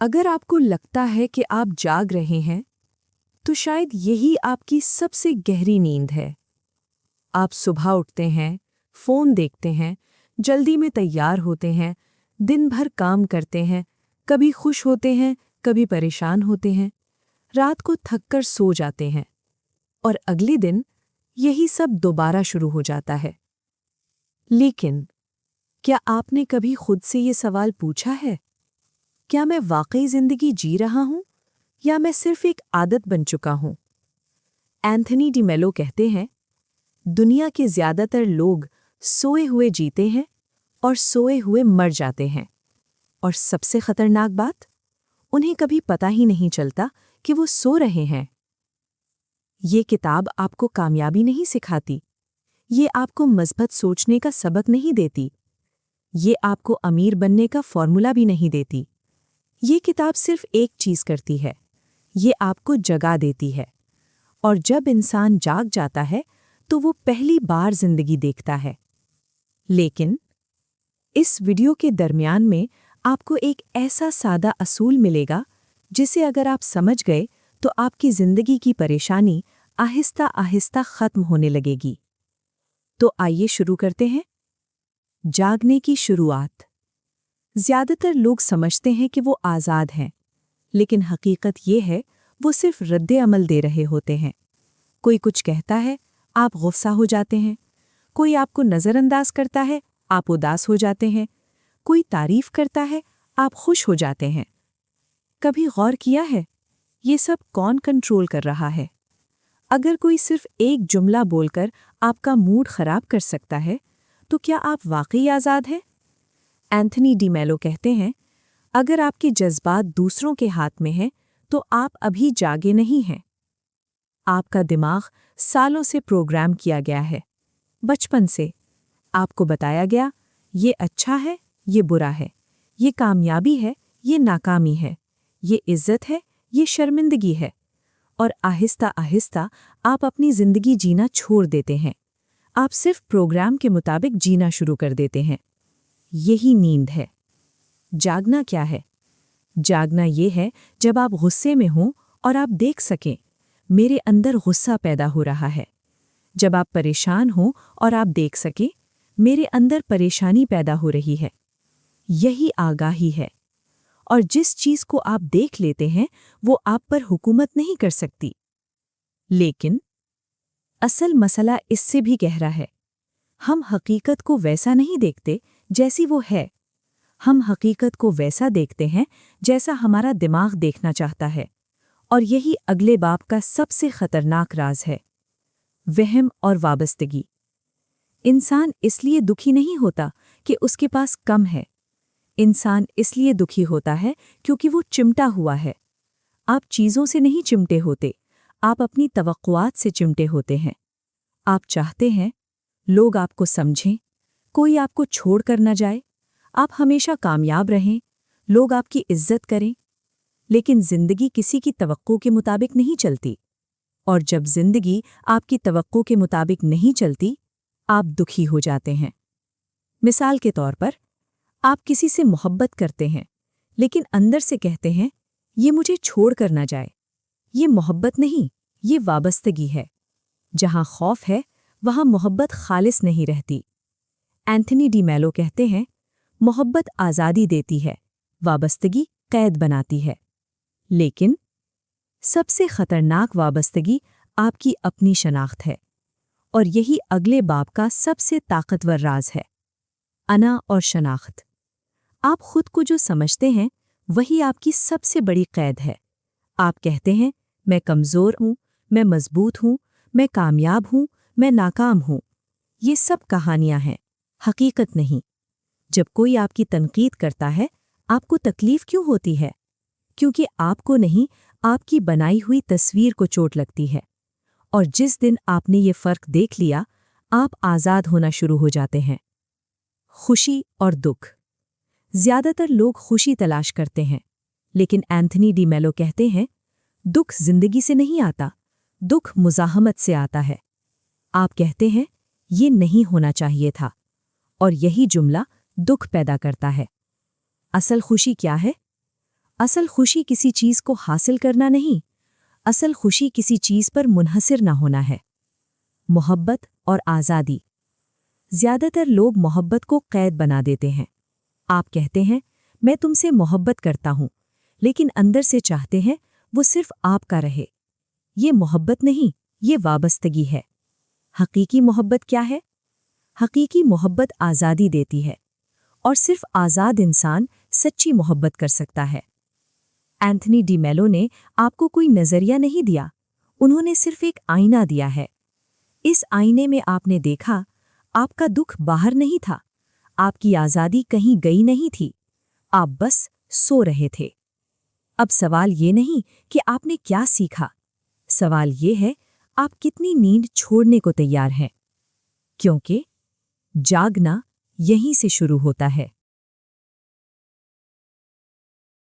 اگر آپ کو لگتا ہے کہ آپ جاگ رہے ہیں تو شاید یہی آپ کی سب سے گہری نیند ہے۔ آپ صبح اٹھتے ہیں، فون دیکھتے ہیں، جلدی میں تیار ہوتے ہیں، دن بھر کام کرتے ہیں، کبھی خوش ہوتے ہیں، کبھی پریشان ہوتے ہیں، رات کو تھک کر سو جاتے ہیں اور اگلے دن یہی سب دوبارہ شروع ہو جاتا ہے۔ لیکن کیا آپ نے کبھی خود سے یہ سوال پوچھا ہے؟ کیا میں واقعی زندگی جی رہا ہوں یا میں صرف ایک عادت بن چکا ہوں؟ اینتھنی ڈی میلو کہتے ہیں، دنیا کے زیادہ تر لوگ سوئے ہوئے جیتے ہیں اور سوئے ہوئے مر جاتے ہیں، اور سب سے خطرناک بات، انہیں کبھی پتہ ہی نہیں چلتا کہ وہ سو رہے ہیں۔ یہ کتاب آپ کو کامیابی نہیں سکھاتی، یہ آپ کو مثبت سوچنے کا سبق نہیں دیتی، یہ آپ کو امیر بننے کا فارمولا بھی نہیں دیتی۔ یہ کتاب صرف ایک چیز کرتی ہے، یہ آپ کو جگا دیتی ہے، اور جب انسان جاگ جاتا ہے تو وہ پہلی بار زندگی دیکھتا ہے۔ لیکن اس ویڈیو کے درمیان میں آپ کو ایک ایسا سادہ اصول ملے گا جسے اگر آپ سمجھ گئے تو آپ کی زندگی کی پریشانی آہستہ آہستہ ختم ہونے لگے گی۔ تو آئیے شروع کرتے ہیں۔ جاگنے کی شروعات۔ زیادہ تر لوگ سمجھتے ہیں کہ وہ آزاد ہیں، لیکن حقیقت یہ ہے وہ صرف رد عمل دے رہے ہوتے ہیں۔ کوئی کچھ کہتا ہے، آپ غصہ ہو جاتے ہیں، کوئی آپ کو نظر انداز کرتا ہے، آپ اداس ہو جاتے ہیں، کوئی تعریف کرتا ہے، آپ خوش ہو جاتے ہیں۔ کبھی غور کیا ہے یہ سب کون کنٹرول کر رہا ہے؟ اگر کوئی صرف ایک جملہ بول کر آپ کا موڈ خراب کر سکتا ہے تو کیا آپ واقعی آزاد ہیں؟ اینتھنی ڈی میلو کہتے ہیں، اگر آپ کے جذبات دوسروں کے ہاتھ میں ہیں تو آپ ابھی جاگے نہیں ہیں۔ آپ کا دماغ سالوں سے پروگرام کیا گیا ہے۔ بچپن سے آپ کو بتایا گیا، یہ اچھا ہے، یہ برا ہے، یہ کامیابی ہے، یہ ناکامی ہے، یہ عزت ہے، یہ شرمندگی ہے، اور آہستہ آہستہ آپ اپنی زندگی جینا چھوڑ دیتے ہیں۔ آپ صرف پروگرام کے مطابق جینا شروع کر دیتے ہیں۔ یہی نیند ہے۔ جاگنا کیا ہے؟ جاگنا یہ ہے جب آپ غصے میں ہوں اور آپ دیکھ سکیں، میرے اندر غصہ پیدا ہو رہا ہے۔ جب آپ پریشان ہوں اور آپ دیکھ سکیں، میرے اندر پریشانی پیدا ہو رہی ہے۔ یہی آگاہی ہے، اور جس چیز کو آپ دیکھ لیتے ہیں وہ آپ پر حکومت نہیں کر سکتی۔ لیکن اصل مسئلہ اس سے بھی گہرا ہے۔ ہم حقیقت کو ویسا نہیں دیکھتے جیسی وہ ہے، ہم حقیقت کو ویسا دیکھتے ہیں جیسا ہمارا دماغ دیکھنا چاہتا ہے، اور یہی اگلے باب کا سب سے خطرناک راز ہے، وہم اور وابستگی۔ انسان اس لیے دکھی نہیں ہوتا کہ اس کے پاس کم ہے، انسان اس لیے دکھی ہوتا ہے کیونکہ وہ چمٹا ہوا ہے۔ آپ چیزوں سے نہیں چمٹے ہوتے، آپ اپنی توقعات سے چمٹے ہوتے ہیں۔ آپ چاہتے ہیں لوگ آپ کو سمجھیں، کوئی آپ کو چھوڑ کر نہ جائے، آپ ہمیشہ کامیاب رہیں، لوگ آپ کی عزت کریں۔ لیکن زندگی کسی کی توقع کے مطابق نہیں چلتی، اور جب زندگی آپ کی توقع کے مطابق نہیں چلتی، آپ دکھی ہو جاتے ہیں۔ مثال کے طور پر، آپ کسی سے محبت کرتے ہیں، لیکن اندر سے کہتے ہیں، یہ مجھے چھوڑ کر نہ جائے۔ یہ محبت نہیں، یہ وابستگی ہے۔ جہاں خوف ہے، وہاں محبت خالص نہیں رہتی۔ اینتھنی ڈی میلو کہتے ہیں، محبت آزادی دیتی ہے، وابستگی قید بناتی ہے۔ لیکن سب سے خطرناک وابستگی آپ کی اپنی شناخت ہے، اور یہی اگلے باب کا سب سے طاقتور راز ہے، انا اور شناخت۔ آپ خود کو جو سمجھتے ہیں وہی آپ کی سب سے بڑی قید ہے۔ آپ کہتے ہیں، میں کمزور ہوں، میں مضبوط ہوں، میں کامیاب ہوں، میں ناکام ہوں۔ یہ سب کہانیاں ہیں، حقیقت نہیں۔ جب کوئی آپ کی تنقید کرتا ہے، آپ کو تکلیف کیوں ہوتی ہے؟ کیونکہ آپ کو نہیں، آپ کی بنائی ہوئی تصویر کو چوٹ لگتی ہے، اور جس دن آپ نے یہ فرق دیکھ لیا، آپ آزاد ہونا شروع ہو جاتے ہیں۔ خوشی اور دکھ۔ زیادہ تر لوگ خوشی تلاش کرتے ہیں، لیکن اینتھنی ڈی میلو کہتے ہیں، دکھ زندگی سے نہیں آتا، دکھ مزاحمت سے آتا ہے۔ آپ کہتے ہیں، یہ نہیں ہونا چاہیے تھا، اور یہی جملہ دکھ پیدا کرتا ہے۔ اصل خوشی کیا ہے؟ اصل خوشی کسی چیز کو حاصل کرنا نہیں، اصل خوشی کسی چیز پر منحصر نہ ہونا ہے۔ محبت اور آزادی۔ زیادہ تر لوگ محبت کو قید بنا دیتے ہیں۔ آپ کہتے ہیں میں تم سے محبت کرتا ہوں، لیکن اندر سے چاہتے ہیں وہ صرف آپ کا رہے۔ یہ محبت نہیں، یہ وابستگی ہے۔ حقیقی محبت کیا ہے؟ حقیقی محبت آزادی دیتی ہے، اور صرف آزاد انسان سچی محبت کر سکتا ہے۔ اینتھنی ڈی میلو نے آپ کو کوئی نظریہ نہیں دیا، انہوں نے صرف ایک آئینہ دیا ہے۔ اس آئینے میں آپ نے دیکھا آپ کا دکھ باہر نہیں تھا، آپ کی آزادی کہیں گئی نہیں تھی، آپ بس سو رہے تھے۔ اب سوال یہ نہیں کہ آپ نے کیا سیکھا، سوال یہ ہے آپ کتنی نیند چھوڑنے کو تیار ہیں، کیونکہ جاگنا یہیں سے شروع ہوتا ہے۔